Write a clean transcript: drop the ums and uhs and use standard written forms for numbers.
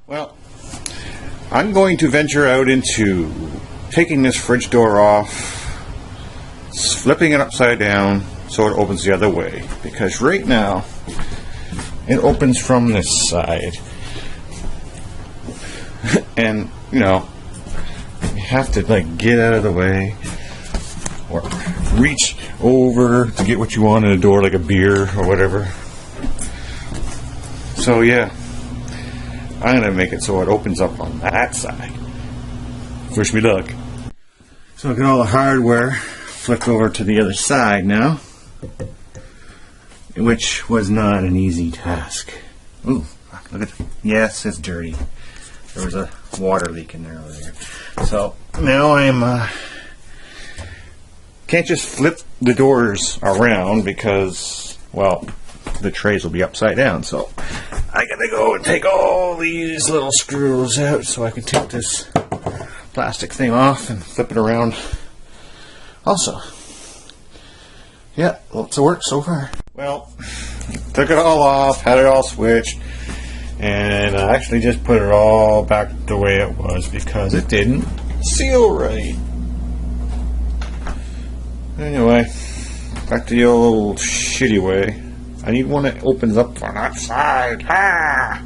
Well, I'm going to venture out into taking this fridge door off, flipping it upside down so it opens the other way, because right now it opens from this side. And, you know, you have to like get out of the way or reach over to get what you want in a door, like a beer or whatever. So yeah, I'm going to make it so it opens up on that side. Wish me luck. So I got all the hardware flipped over to the other side now, which was not an easy task. Ooh, look at, yes, it's dirty. There was a water leak in there earlier. So now I'm can't just flip the doors around because, well, the trays will be upside down. So I gotta go and take all these little screws out so I can take this plastic thing off and flip it around. Also, yeah, lots of work so far. Well, took it all off, had it all switched, and I actually just put it all back the way it was because it didn't seal right. Anyway, back to the old shitty way. I need one that opens up on that side. Ah!